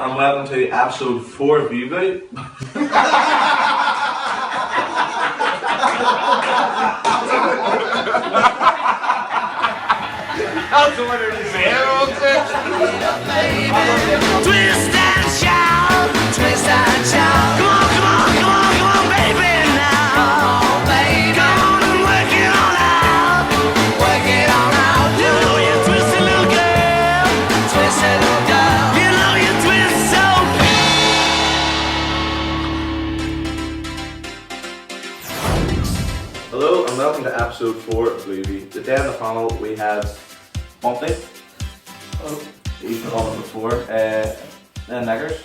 and welcome to episode 4 of BlueView. That's what it is. Twist and shout, twist and shout. Come on, come on, come on, come on, baby now. Come on, baby. Come on and work it all out. Work it all out. You know you twisted little girl. Twisted little girl. You know you twist so Hello and welcome to episode 4 of BlueView. Today on the panel we have Monty. Oh. He's been on it before. Then Niggers.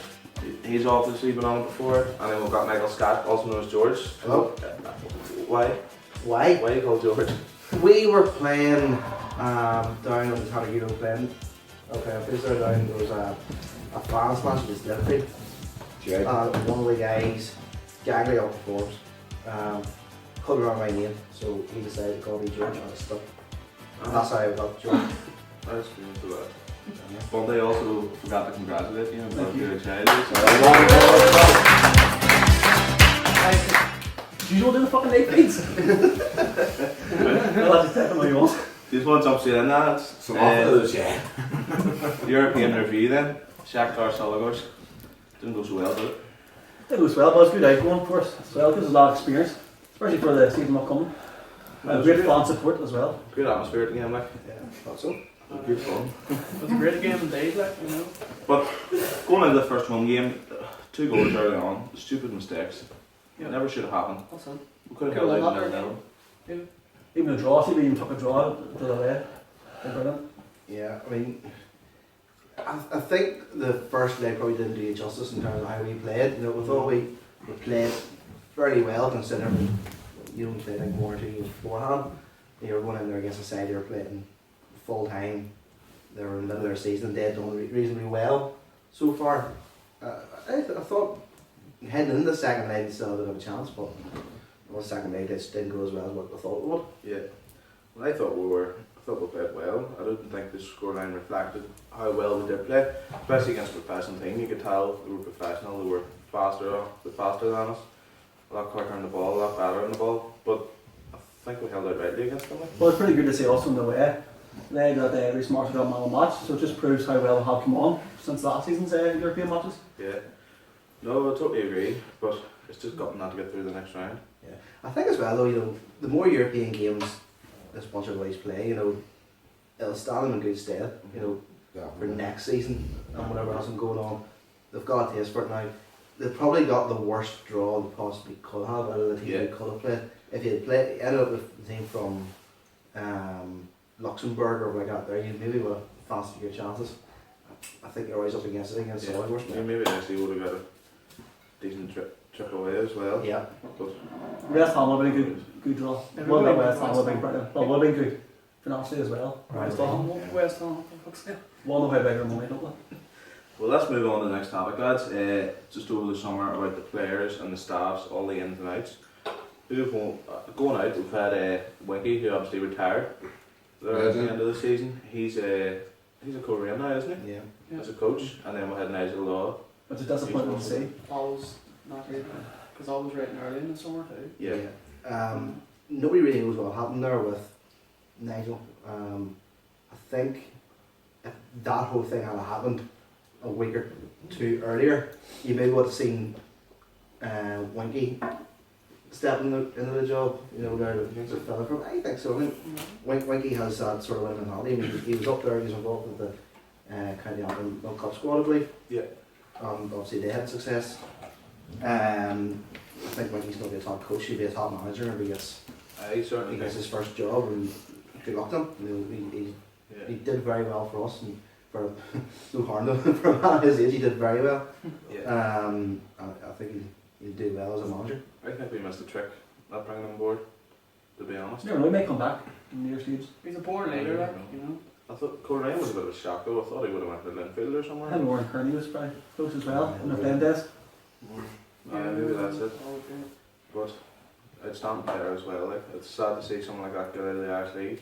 He's obviously been on it before. And then we've got Michael Scott, also known as George. Hello. Why? Why? Why are you called George? We were playing down at the Target playing. Okay, if there down there was a fans match with Liverpool. Sure. One of the guys gagged up the forms. Couldn't remember my name, so he decided to call me George and I stuck. And that's how I got George. That's good for that. Monty also forgot to congratulate you on Thank you. your child. You don't do the fucking late feeds. Well, that's exactly what you want. Just want to jump straight in that. Some off those, yeah. European review then. Shakhtar Sologorsk. Didn't go so well, did it? It goes well, but it's good outgoing for us as well, gives us a lot of experience, especially for the season upcoming. Great fan support as well. Good atmosphere at the game, like. Yeah, thought so. Good fun. It was a great game indeed, like, you know. But going into the first home game, 2 goals early on, stupid mistakes. Yeah. Never should have happened. What's that? We could have Cool, held out another 0-0. Even a draw, see, we even took a draw to the way. They're brilliant. Yeah, I mean, I think the first leg probably didn't do it justice in terms of how we played. You know, we thought we played fairly well considering you don't play like 1 or 2 games beforehand. You were going in there against a side you were playing full time. They were in the middle of their season and they had done reasonably well so far. I thought heading into the second leg they still had a bit of a chance, but the second leg just didn't go as well as what we thought it would. Yeah. Well, I thought we played well. I didn't think the scoreline reflected how well we did play, especially against a professional team. You could tell they were professional. They were faster than us, a lot quicker on the ball, a lot better on the ball. But I think we held out rightly against them. Well, it's pretty good to see also in the way. They got Reece Martin got man of the match, so it just proves how well we have come on since last season's European matches. Yeah. No, I totally agree. But it's just got not to get through the next round. Yeah, I think as well though, you know, the more European games this bunch of boys play, you know, it'll stand them in good stead, you know, for next season and whatever else is going on. They've got a taste for it now. They've probably got the worst draw they possibly could have out of the team they could have played. If you had ended up with the team from Luxembourg or like that there, you maybe would have fancied your chances. I think you're always up against it against Sologorsk. Yeah, maybe actually would have got a decent trip away as well. Yeah. But West Ham would have been good draw. Yeah, What about we West Ham would have been brilliant. Well, would have been good financially as well. Right. West Ham. West Ham, for fuck's sake. One way bigger money, don't they? well, let's move on to the next topic, lads. Just over the summer about the players and the staffs, all the ins and outs. Going out, we've had Winky, who obviously retired there at the end of the season. He's a Korean now, isn't he? Yeah. As a coach, and then we had Nigel Law. Which is disappointing to see. Always not really, because I was writing early in the summer too. Yeah. Nobody really knows what happened there with Nigel. I think if that whole thing had happened a week or 2 earlier, you maybe would have seen Winky step into the job. You know, there against a fella from. I think so. I mean, Winky has that sort of winning mentality. I mean, he was up there. He was involved with the County Antrim World Cup squad, I believe. Yeah. Obviously they had success. I think Winky's going to be a top coach. He'll be a top manager if he gets Certainly his first job, and good luck to him. You know, he did very well for us, and for no harm to him, for a man his age, he did very well. Yeah. I think he'll do well as a manager. I think we missed a trick not bringing him on board, to be honest. You never know, he may come back in the year stage. He's a born leader, like, you know. I thought Cornell was a bit of a shock though. I thought he would have went to Linfield or somewhere. And Warren Kearney was very close as well in the playing days. Maybe that's it. Oh, okay. But outstanding player as well. Like, it's sad to see someone like that get out of the Irish League.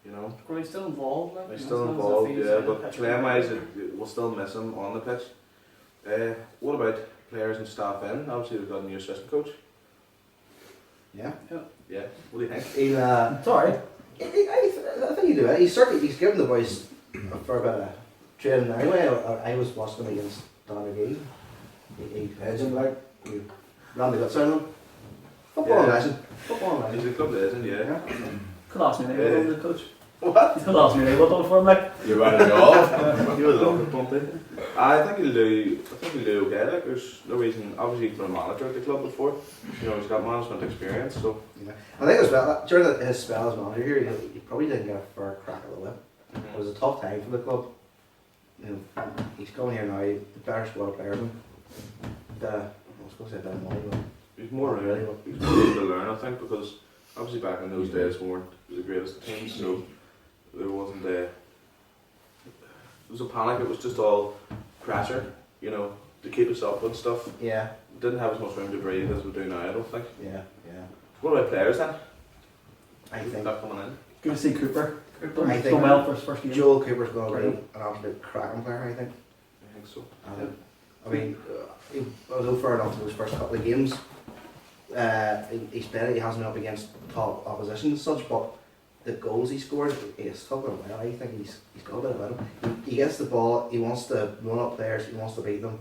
You know, But he's still involved, like. he's you know, still as long as involved, the yeah. fees are But pitch playing and wise, everything. we'll still miss him on the pitch. What about players and staff in? Obviously we've got a new assistant coach. Yeah. Yeah. What do you think? He'll, Sorry. I think he'll do it. He's given the boys a fair bit of training anyway. I was watching him against Donegal. He heads him like, he ran the guts out of him. Football legend. Football He's legend. a club legend, yeah. Could ask me Yeah. what the coach. What? Could ask me what done for him, like. You're running off. You would love it, don't you? I think he'll do okay. Like, there's no reason. Obviously, he's been a manager at the club before. You know, he's got management experience, so. Yeah. I think as well, during his spell as manager here, he probably didn't get a fair crack at the whip. It was a tough time for the club. You know, he's coming here now, the better squad of players. I was going to say a bit of money, but He's more Not really, ready. but- He's more ready to learn, I think, because obviously back in those days we weren't the greatest teams, so there wasn't a. It was a panic. It was just all pressure, you know, to keep us up and stuff. yeah, We didn't have as much room to breathe as we do now, I don't think. yeah. What about players then? I think Not coming in. Good to see Cooper. Cooper. I Done think well for his first game. Joel Cooper's going to be an absolute cracking player, I think. I think so. I mean, although fair enough in those first couple of games, he's played, he hasn't been up against top opposition and such, but the goals he scored, he's still going well. I think he's got a bit about him. He gets the ball, he wants to run up players, he wants to beat them,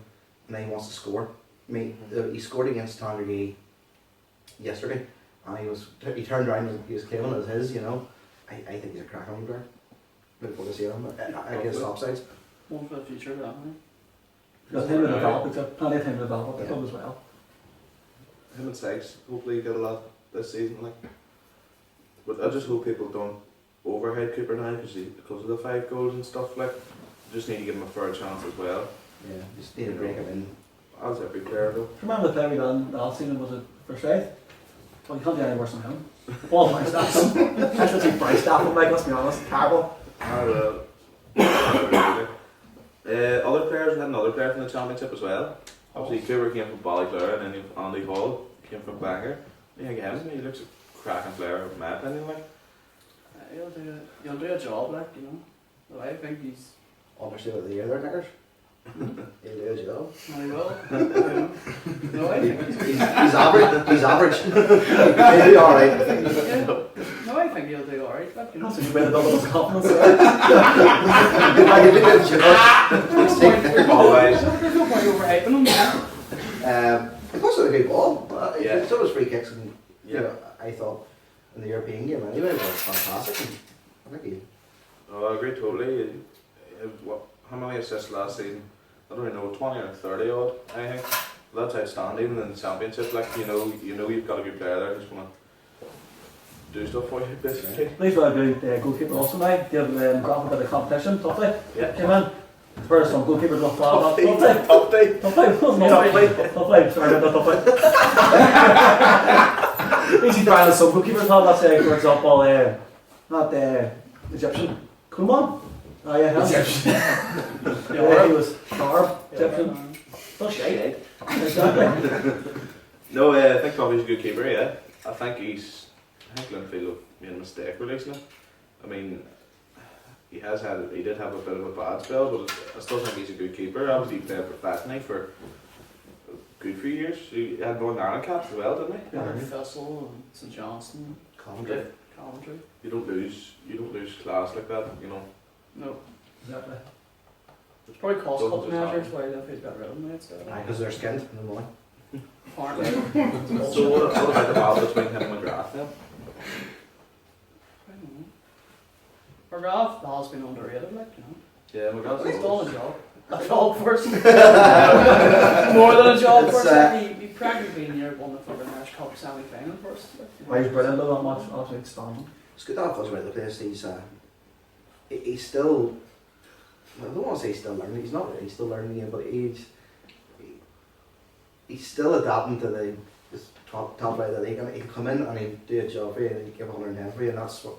and then he wants to score. I mean, he scored against Tandragee yesterday, and he turned around and he was claiming it as his, you know. I think he's a cracking player. Look forward to seeing him against offsides. One for the future, definitely. Got him to develop, he's got plenty of time to develop at the club as well. Him and Sykes hopefully get a lot this season, like. But I just hope people don't overhead Cooper now because of the 5 goals and stuff, like. Just need to give him a fair chance as well. Yeah, just need to break him in. As every player though. Do you remember the player we done last season, was it for Straith? Well, you can't do any worse than him. All my staff. I should see Bryce staff him, like, let's be honest. Terrible. Other players, we had another player from the championship as well. Obviously Cooper came from Ballyclare and then you have Andy Hall came from Bangor. I think him, he looks a cracking player in my opinion, like. He'll do a job, like, you know. But I think he's. Understood what the year there, niggers. He'll do his job. He will. No, I think He's average. He's average. He'll be alright, I think. yeah. No, I think he'll do alright, like, you know. That's a good way to build up his confidence. There's Always. no point overhyping him, you know. It was a good ball. Yeah. It's always free kicks, and you Yeah. know, I thought in the European game anyway, it was fantastic. And I think he. Oh, I agree totally. How many assists last season? I don't even know, 20 or 30 odd, I think. That's outstanding in the championship. Like, you know you've got a good player there who's going to do stuff for you, basically. He's got a good goalkeeper also now. Give got a bit of competition, Toughy. Yeah. Came in. Whereas some goalkeepers look flat. Toughy. Top day. Toughy. Toughy. Sorry about that, Toughy. Easy trying to some goalkeepers have, let's say, for example, not the Egyptian. Kuman. Oh yeah, Egyptian. Yeah, he was carved. Egyptian. Not shite. Exactly. No, I think Tommy's a good keeper, yeah. I think Linfield made a mistake releasing him. I mean, he did have a bit of a bad spell, but I still think he's a good keeper. Obviously he played professionally for a good few years. He had Northern Ireland caps as well, didn't he? Yeah, Thistle and St Johnson, Coventry. Coventry. You don't lose class like that, you know. No. Exactly. It's probably cost Doesn't cut just measures happen. why Linfield's got rid of him, mate, so. Because they're skinned in the morning. Apparently. So what about the battle between him and McGrath then? I don't know. McGrath has been underrated, like, you know. Yeah, He's McGrath. done a job. A job first. More than a job It's, first. He practically near won the fucking Irish Cup semi-final first. Like, you know. Well, he's brilliant, though, that much. Absolutely standing. It's good to have Fuzz around the place. He's still. I don't want to say he's still learning. He's not really. He's still learning again, but he's still adapting to this top right that he can come in and he'll do a job for you and he'll give 110 for you, and that's what.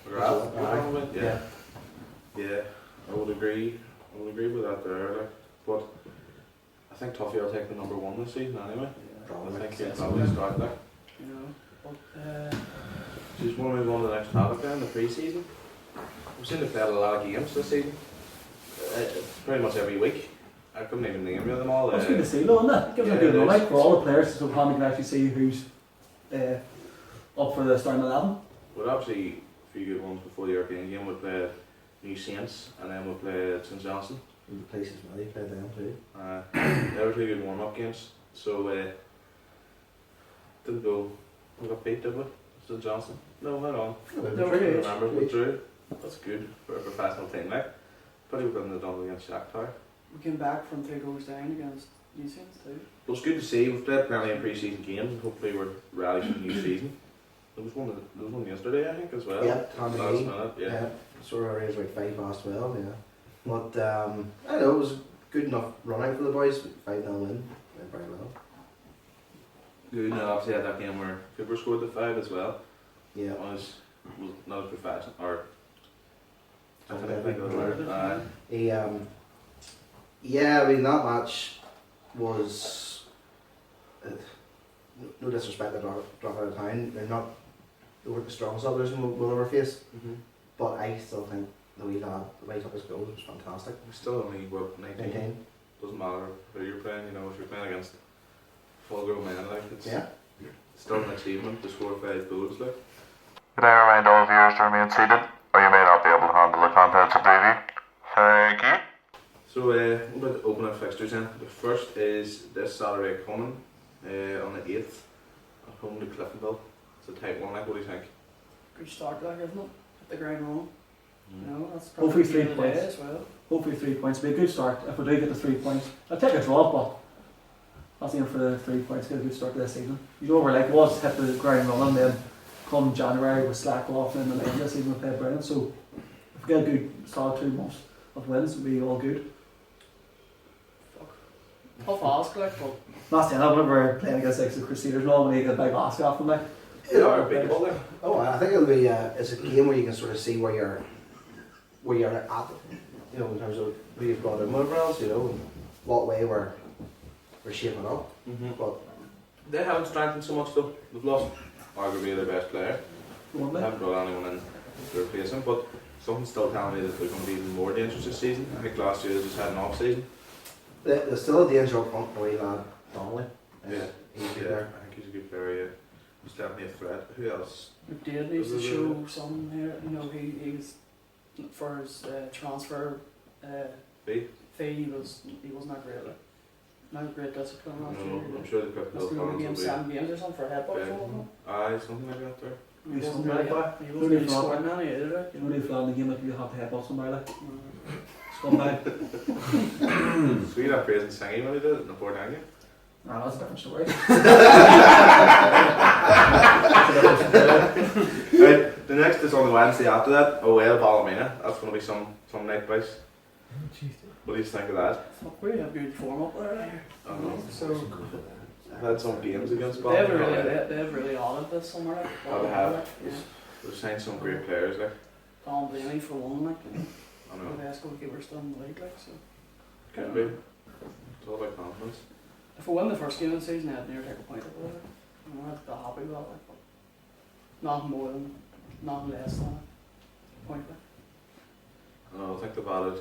McGrath. Yeah. Yeah, I would agree. With that there. Like, but I think Tuffy will take the number 1 this season anyway. Probably. I think he'll probably start there. You know. But, Just want to move on to the next topic then, the pre-season. We've seen they played a lot of games this season. Pretty much every week. I couldn't even name them all. That's good to see though, isn't it? It gives Yeah, a good it run is. out for all the players so Tommy can actually see who's up for the starting 11. We'd obviously a few good ones before the European game. We played New Saints and then we played St Johnstone. The places where they played them too. They were two good warm-up games. So didn't go. We got beat, did we? St Johnstone? No, hold on. No, I we did. remember we drew. That's good for a professional team. Like, probably we couldn't have done it against Shakhtar. We came back from 3 goals down against New Saints too. Well, it's good to see. We've played plenty of pre-season games and hopefully we're ready for the new season. There was one yesterday, I think, as well. Yeah, Tommy Last Lee. minute, yeah. Sort of raised like 5 past 12, yeah. But I don't know, it was a good enough run out for the boys. 5-0 win. Went very well. Good. And obviously had that game where Cooper scored the 5 as well. Yeah. Was not a professional or. I Something think like it was that. right. He, yeah, I mean, that match was. No disrespect to drop out of town. They weren't the strongest others we'll ever face. But I still think the wee lad, the way he took his goals was fantastic. We're still only, what, 19? 19. Doesn't matter who you're playing, you know, if you're playing against full grown men, like, it's Yeah. still an achievement to score 5 goals, like. Could I remind all viewers to remain seated, or you may not be able to handle the contents of BlueView. Thank you. So, we're about to open our fixtures in. The first is this Saturday coming, on the 8th, at home to Cliftonville. It's a tight one, like, what do you think? Good start, like, isn't it? Hit the ground running. You know, that's Hopefully probably 3 the day points. as well. Hopefully 3 points will be a good start. If we do get the 3 points, I'll take a draw, but I was aiming for the 3 points, get a good start to this season. You know, we're like, was hit the ground running, then come January we slack off, and then the end of the season we play brilliant. So if we get a good solid 2 months of wins, it'll be all good. Tough ask, like, but Last time I remember playing against like the Crusaders and all when they get a big ask off them, like. They are beatable, like. Oh, I think it'll be. It's a game where you can sort of see where you're at. You know, in terms of who you've got in whatever else. You know, and what way we're shaping up. But They haven't strengthened so much though. They've lost arguably their best player. Won't They they? haven't brought anyone in to replace him, but something's still telling me that they're going to be even more dangerous this season. I think last year they just had an off season. there's still a danger up front. The way lad Donnelly. Yeah. He's good Yeah, there. I think he's a good player, yeah. He's definitely a threat. Who else? McDade needs to show some here. You know, he's for his transfer Fee? he wasn't that great. Like, not great discipline last No, year. I'm sure the Clifton Must Hill be only fans game will 7 games or something for a headbutt. Yeah. Or something. Aye, something like that there. He wasn't Something really, like that. he Who wasn't do you really thought? scoring any either. Like, You know they fly in the game like you have to headbutt somebody like. Scumbag. Sweet that praise and singing when he did it in the Port Anglia. Nah, that's a different story. Right, the next is on the Wednesday after that, away at Ballymena. That's going to be some night place. What do you think of that? Fuck, we have good form up there. Like. I don't know. So I've had some games against they have Ballymena. really, they have really honored this summer. Like, Oh, they have. Like, yeah. They've signed some great players, like. Tom Blaney for one, like, you know, I know. the best goalkeeper still in the league, like, so. Could be. It's all about confidence. If we win the first game of the season, I'd near take a point or whatever. You know, I'd be happy with that, like, but nothing more than, nothing less than a point. Like. I know, I think they've added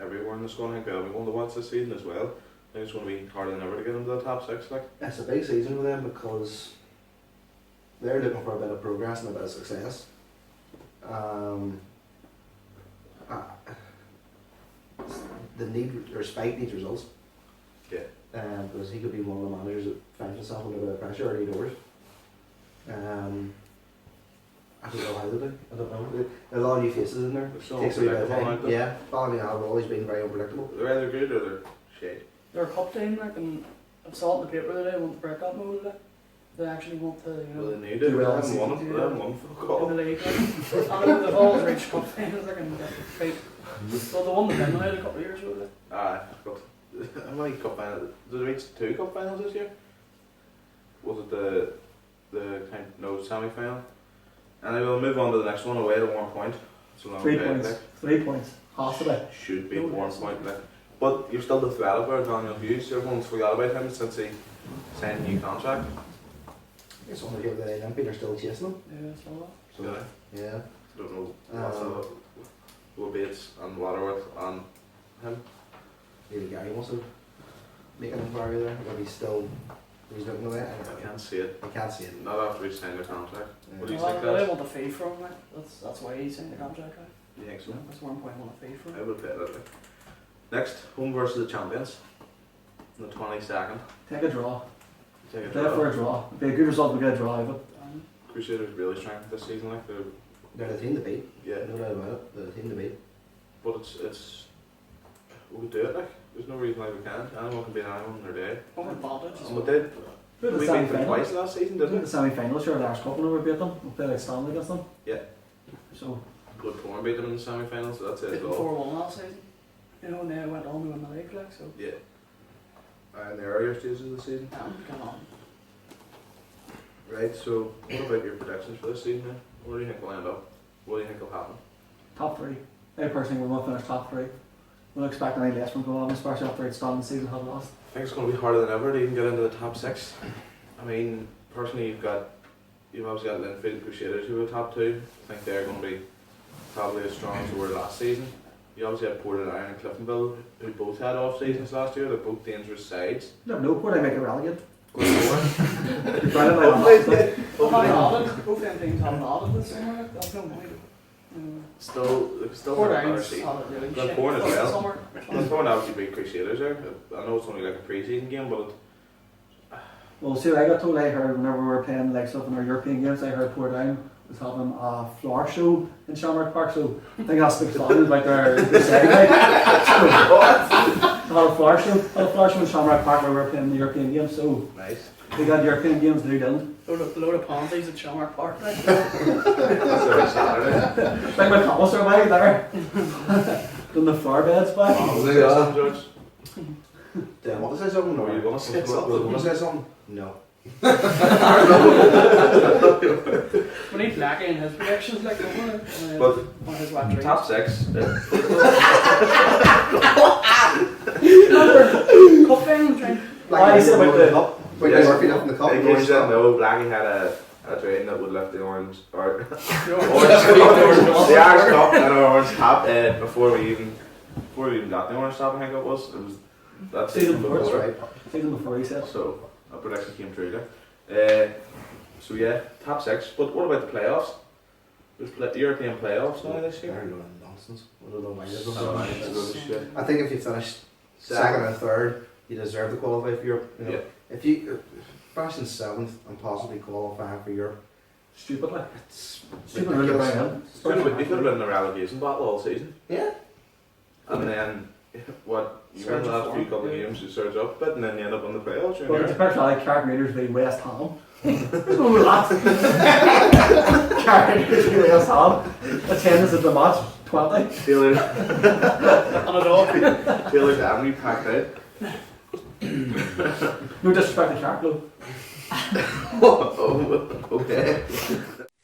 everywhere in the squad. I think they'll be one to watch this season as well. I think it's going to be harder than ever to get into the top 6, like. It's a big season for them because they're looking for a bit of progress and a bit of success. Spike needs results. Yeah. Because he could be one of the managers that finds himself under a bit of pressure early doors. I don't know how they do. I don't know. There's a lot of new faces in there. They're so Takes a wee bit of unpredictable, time. aren't they? Yeah, Ballymena have always been very unpredictable. They're either good or they're shade. They're a cup team, like, and I saw it in the paper today, they want to break up mode, like. They actually want to, you Well, know, they need Do it. They well haven't this won it. season, They haven't won fuck in all. the league. Like. And they've always reached cup finals, like, and fight. So they won the Finlay a couple of years ago, like. Aye, got how many cup finals? Did they reach 2 cup finals this year? Was it the semi final? And we'll move on to the next one, away to Warm Point. So long 3 played, points. like. 3 points. Has to be. Should be No, Warm yes. Point, like. But you're still the threat of Daniel Hughes. Everyone's forgot about him since he signed a new contract. I guess one of the people that Olympic are still chasing them. Yeah, I saw that. So, Yeah. yeah. Don't know what's up with Bates and Waterworth and him. maybe Gary wants to make an inquiry there, but he's looking away. I can't see it. I can't see it. Not after we signed the contract. Yeah. What do you Well, think, they guys? want the fee from him, like. That's why he signed the contract, like. You think so? That's 1.1 a fee for I him. would pay that. Like. Next, home versus the champions. On the 22nd. Take a draw. Take a Play for draw. a draw. It'd be a good result if we get a draw out of it. Crusaders really strengthened this season, like They're the team to beat. yeah. No doubt about it. They're the team to beat. But it's we could do it. Like there's no reason why we can't. Anyone can beat anyone in their day. Home advantage as And we well. did. We We had the beat them semi-final. twice last season, We didn't had we? the semi-final, sure, the Irish Cup when we beat them. We played like Stanley against them. Yeah. So, Good form, beat them in the semi-finals. So that's it. Beat as them well. 4-1 last season. You know, and they went on to win the league, like, so. Yeah. In the earlier stages of the season. Come on. Right. So what about your predictions for this season? Then? Where do you think we'll end up? What do you think will happen? top three. I personally will not finish top three. We don't expect any less from Govan, especially after it's done the season had lost. I think it's going to be harder than ever to even get into the top 6. I mean, personally, you've obviously got Linfield and Crusaders who are top 2. I think they're going to be probably as strong as they were last season. You obviously had Port Iron and Cliftonville who both had off seasons last year. They're both dangerous sides. No, no point I make it relegate. Going forward. You're trying to like Well, both them teams have nodded this summer, like, that's no money. Still Port have a better Iron's season. had it really Glenn shit Corn as for the well. summer. Glenn obviously beat Crusaders there. I know it's only like a pre-season game, but Well, see, I got told I heard whenever we were playing like stuff in our European games, I heard Port Down was having a floor show in Shamrock Park, so I think that speaks volumes about their side. Like, had a floor show in Shamrock Park where we were playing the European games, so nice. we got European games to do done. Load of panties at Shamrock Park, like. That's every Saturday. Like my comments are away there. Done the floor beds back. Say something, George. Do I want to say something? Or you want to say Want something? to say something? No. We need Blackie and his predictions, like, don't we? But On his wet dreams. top 6. Cup game, train. I said about the cup. But you're working up in the cup. In no case you stop. didn't know, Blackie had a drain that would lift the orange or Orange. the Irish Cup and an orange top before we even got the orange top. I think it was that season before, That's before. right. season before he said. So a prediction came true there. So yeah, top 6. But what about the playoffs? There's the European playoffs now this They're year. doing nonsense. I don't know why they're doing Oh, that. it's good as shit. I think if you finish second or third, you deserve to qualify for Europe. You know, Yeah. if you finish in 7th and possibly qualify for Europe, Stupid like. it's Stupid really ridiculous. bring in. You could have been in a relegation battle all season. Yeah. And then, what, you win the last few couple of games, you surge up a bit, and then you end up on the playoffs. You're in But it's a there. person like Carrick Raiders v West Ham. There's no laugh. Carrick Raiders v West Ham. Attendance at the match, 20. Taylor, On a dog. Taylor's Avenue packed out. No disrespect to Carrick though. Oh, okay.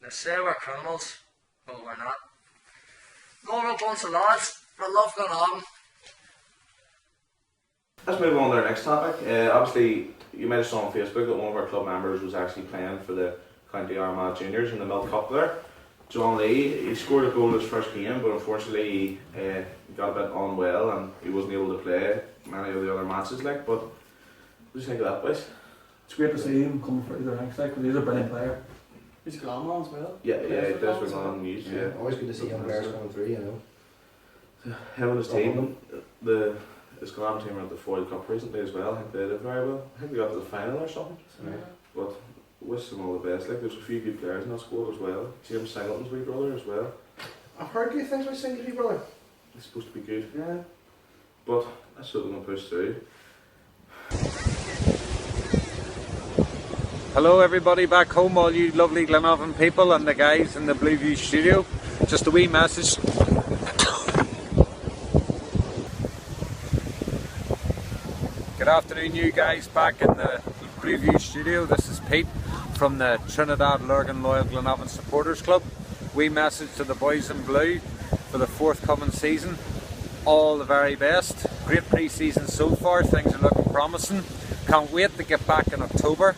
They say we're criminals, but we're not. We're a bunch of lads. We love going on. Let's move on to our next topic. Obviously, you might have saw on Facebook that one of our club members was actually playing for the County Armagh Juniors in the Milk Cup there. John Lee, he scored a goal in his first game, but unfortunately he got a bit unwell and he wasn't able to play many of the other matches. Like, but what do you think of that, boys? It's great to see him coming through the ranks, like, because he's a brilliant player. He's Glamon as well. Yeah, Plays it for does Glamon, bring on news. Yeah. Always good to see young players coming through, you know. Him and his team, his Glam team were at the Foyle Cup recently as well. I think they did very well. I think they got to the final or something. Yeah. But wish them all the best. Like, there's a few good players in that squad as well. James Singleton's wee brother as well. I've heard good things about Singleton, brother. He's supposed to be good. Yeah. But that's what we're going to push through. Hello everybody back home, all you lovely Glenavon people and the guys in the BlueView studio. Just a wee message. Good afternoon you guys back in the BlueView studio. This is Pete from the Trinidad Lurgan Loyal Glenavon Supporters Club. Wee message to the boys in blue for the forthcoming season. All the very best. Great pre-season so far, things are looking promising. Can't wait to get back in October.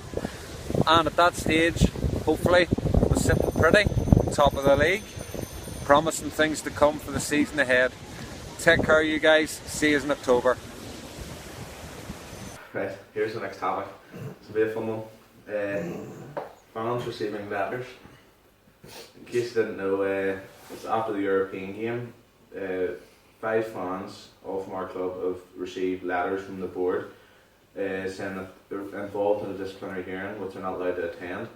And at that stage, hopefully, we're sitting pretty, top of the league, promising things to come for the season ahead. Take care, you guys. See you in October. Right, here's the next topic. It's a bit of a fun one. Fans receiving letters. In case you didn't know, it's after the European game. 5 fans, all from our club, have received letters from the board saying that they're involved in a disciplinary hearing which they're not allowed to attend.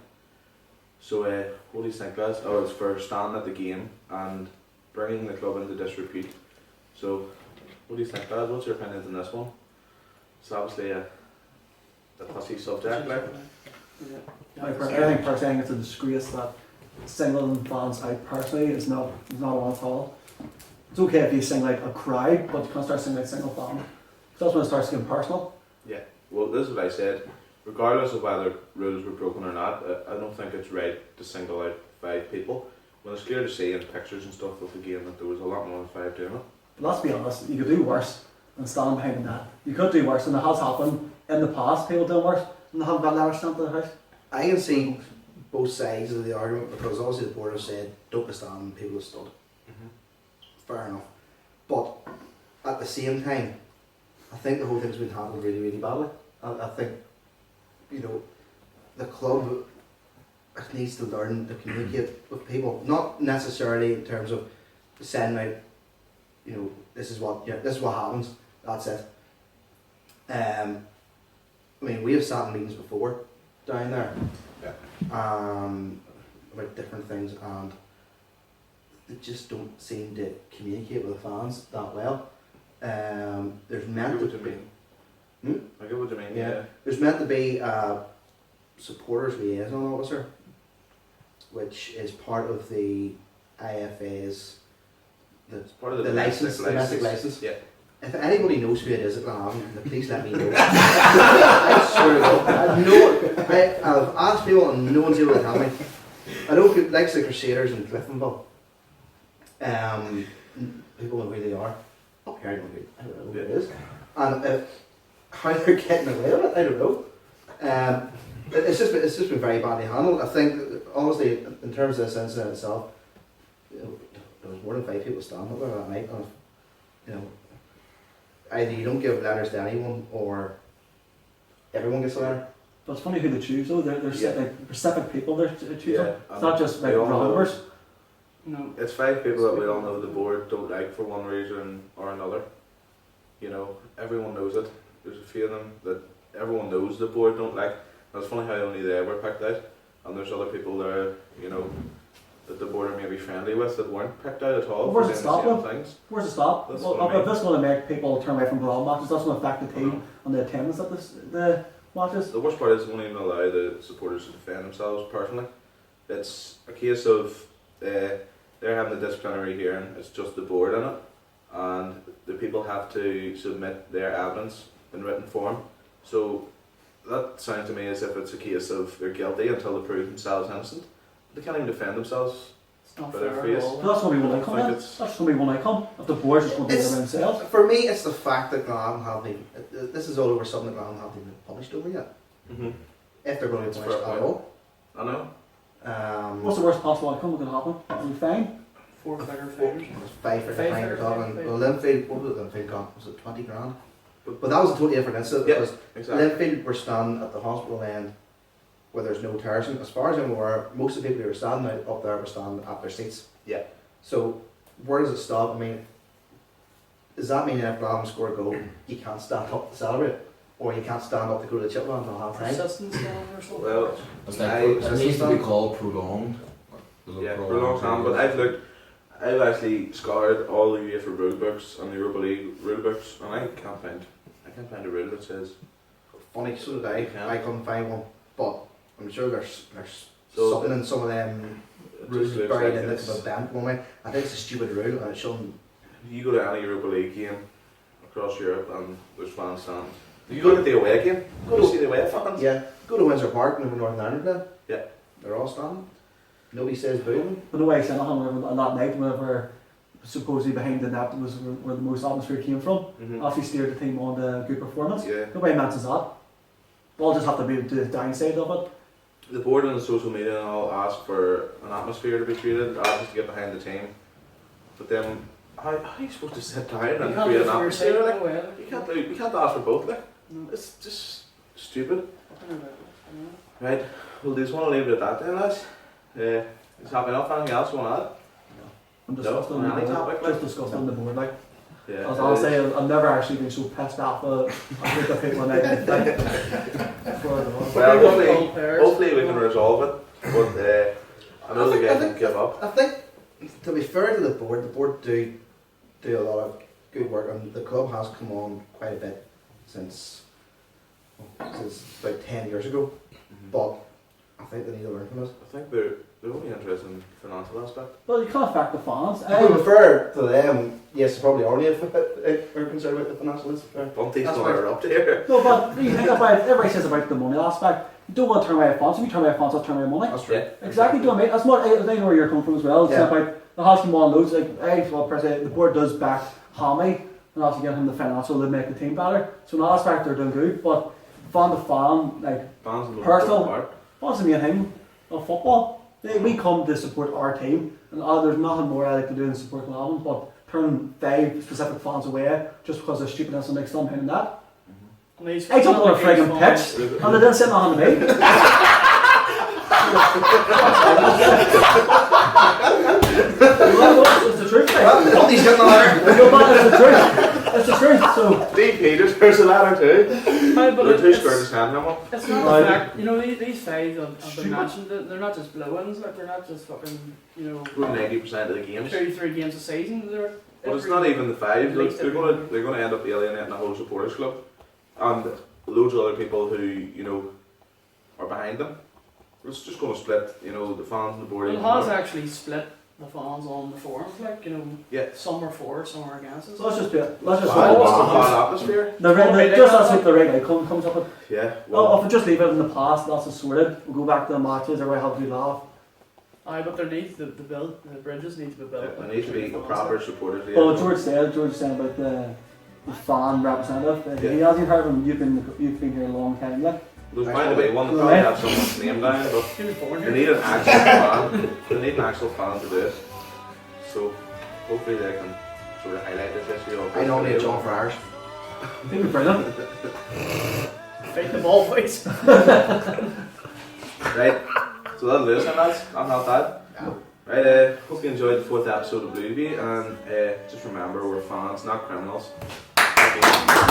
So what do you think, guys? Oh, it's for standing at the game and bringing the club into disrepute. So what do you think, guys? What's your opinions on this one? It's obviously a touchy subject, like. Yeah. I think personally it's a disgrace that singling fans out personally is not on at all. It's okay if you sing like a crowd, but you can't start singing like single fan. Because that's when it starts getting personal. Yeah, well, this is what I said. Regardless of whether rules were broken or not, I don't think it's right to single out 5 people. When it's clear to see in pictures and stuff of the game that there was a lot more than 5 doing it. But let's be honest, you could do worse than standing behind the net. You could do worse, and it has happened in the past. People doing worse, and they haven't got letters sent to the house. I can see both sides of the argument because obviously the board have said don't be standing, people have stood. Fair enough. But at the same time, I think the whole thing's been handled really, really badly. I think, you know, the club needs to learn to communicate with people, not necessarily in terms of sending out, you know, this is what happens, that's it. I mean, we have sat in meetings before down there, about different things, and they just don't seem to communicate with the fans that well. There's meant to be. I get what you mean. Yeah. There's meant to be a supporters liaison officer, which is part of the IFA's Part of the domestic license. Yeah. If anybody knows who it is at Glenavon, please let me know. I swear to God, I've asked people and no one's able to tell me. I know like the Crusaders in Cliftonville. People know who they are. Okay, I don't know who it is. And how they're getting away with it, I don't know. It's just been very badly handled. I think, honestly, in terms of this incident itself, you know, there was more than 5 people standing up there that night, and you know, either you don't give letters to anyone or everyone gets a letter. But it's funny who they choose though. They're like specific people they're choosing. Yeah, It's not just like they all know. numbers. No. It's 5 people that we all know the board don't like for one reason or another. You know, everyone knows it. There's a few of them that everyone knows the board don't like. And it's funny how only they were picked out, and there's other people there, you know, that the board are maybe friendly with that weren't picked out at all. Where's for it doing stop the same them? things. Where's it stop? That's Well, what I mean. if this is going to make people turn away from Glenavon matches, that's going to affect the team and the attendance at the matches. The worst part is they won't even allow the supporters to defend themselves personally. It's a case of they're having a disciplinary hearing, it's just the board in it, and the people have to submit their evidence in written form. So that sounds to me as if it's a case of they're guilty until they prove themselves innocent. They can't even defend themselves. It's not But they're fair free. at all. But that's going to be one outcome. I think Then. it's- That's going to be one outcome. If the boys just going to do it It's- themselves. For me, it's the fact that Glenavon haven't this is all over something that Glenavon haven't even published over yet. If they're going to That's be fair published at point. all. I know. What's the worst possible outcome that could happen? Is it fine? 4-figure figures. It was 5 for the Five fine for you're the talking. fine. Well, Linfield, what was it Linfield got? Was it 20 grand? But that was a totally different incident Yeah, because exactly. Linfield were standing at the hospital end where there's no terracing. As far as I'm aware, most of the people who were standing out up there were standing at their seats. Yeah. So where does it stop? I mean, does that mean if Glenavon score a goal, you can't stand up to celebrate? Or you can't stand up to go to the chipland until half time? Persistence down or something. Well, It's I- like, it needs to be called prolonged. yeah, for a long time, but I've actually scoured all the UEFA rule books and the Europa League rule books, and I can't find a rule that says. Funny, so did I. Yeah. I couldn't find one. But I'm sure there's So- something in some of them It rules just looks buried like in this it's- bent one way. I think it's a stupid rule and it shouldn't. You go to any Europa League game across Europe and there's fans standing. You go to the away game, go to see the away fans. Yeah, go to Windsor Park in Northern Ireland then. Yeah. They're all standing. Nobody says boo. But the way Shanahan on that night, whenever supposedly behind the net was where the most atmosphere came from, after he steered the team on the good performance. Yeah. Nobody mentions that. We'll just have to be the downside of it. The board and the social media and all ask for an atmosphere to be created, ask us to get behind the team. But then, how are you supposed to sit down You and can't create do an it for atmosphere? yourself, Like, no way. you can't ask for both. Like. It's just stupid. Fucking ridiculous, you know? Right, we'll just want to leave it at that then, lads. Is happy enough? Anything else you want to add? I'm disgusted on the any board. topic, like? Just disgusted on the board, like. Yeah. As I'll say, I've never actually been so pissed off I think I've hit one night. Well, hopefully we can resolve it, but I know the guys won't give up. I think, to be fair to the board do a lot of good work, and the club has come on quite a bit since about 10 years ago. But I think they need to learn from us. I think they're only interested in the financial aspect. Well, you can't affect the fans. To be fair to them, yes, they probably are concerned about the financial aspect. Bunty's That's not right. up here. No, but you think about it, everybody says about the money aspect. You don't want to turn away fans. If you turn away fans, I'll turn away money. That's right. Exactly, do you know what I mean? That's what I know where you're coming from as well. It's Yeah. about the house come on loads. Like, well, per se, the board does back Hammy and also get him the financial to make the team better. So in that aspect, they're doing good. But fan to fan, like Fans will personal, part. what's the main thing of football? We come to support our team, and there's nothing more I like to do than support Glenavon, but turn 5 specific fans away just because of stupidness and like something like that. I jumped on a friggin' pitch, and they didn't say nothing to me. It's the truth, mate. Bunty's getting a letter. No, but it's the truth. It's the truth. So Dean Peters, there's a ladder too. But They're too it's- scared to stand him up. It's not Right. the fact, you know, these fives have been Stupid. mentioned, they're not just blow-ins, like they're not just fucking, you know, Go 90% of the games. 2-3 games a season, they're But it's every- not even the 5. at least They're every- going to end up alienating the whole supporters club, and loads of other people who are behind them. It's just going to split, the fans and the board. Well, it even has more. actually split the fans on the forums, like, Yeah. some are for, some are against it. let's just do it. Let's just Bad, do it. bad atmosphere. Just that's what the regular comes up with. Yeah. Well, if we just leave it in the past, that's just sorted. We'll go back to the matches, everybody have a good laugh. Aye, but there needs the bridges need to be built. There needs to be a proper supporters. Well, George said about the fan representative. He hasn't heard of him. You've been here a long time, like. There's bound to be one that probably have someone's name down, but He was born they here. need an actual fan. They need an actual fan to do it. So hopefully they can sort of highlight this issue. I nominate John for Irish. He'd be brilliant. Fake the ball, boys. Right, so that'll do us, and lads. I'm not bad. Yeah. Right, hope you enjoyed the 4th episode of BlueView, and just remember, we're fans, not criminals. Thank you.